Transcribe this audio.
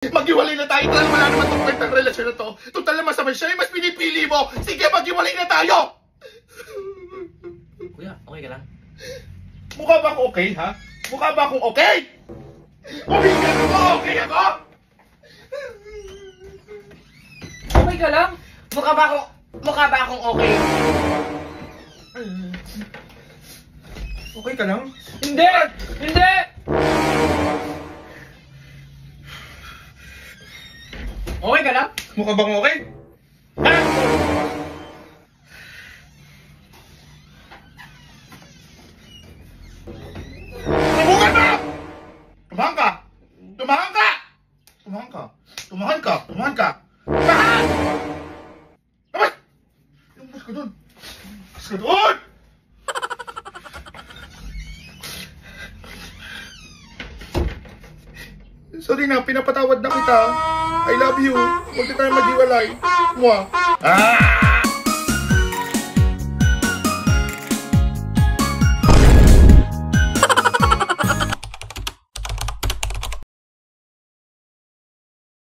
Maghiwalay na tayo. Total, wala naman itong kwentang relasyon na to. Total naman sa siya yung mas pinipili mo. Sige, maghiwalay na tayo! Kuya, okay ka lang? Mukha ba akong okay, ha? Mukha ba akong okay? Umigan ako! Okay ako? Okay ka lang? Mukha ba akong okay? Okay ka lang? Hindi! Hindi! Okay ka lang? Mukha ba akong okay? Ha? Subukan mo! Tumahan ka! Tumahan ka! Tumahan ka! Tumahan ka! Tumahan ka! Tumahan! Labas! Labas ka dun! Labas ka dun! Sorry na, pinapatawad na kita. I love you. Huwag na tayo maghiwalay. Mwah. Ah!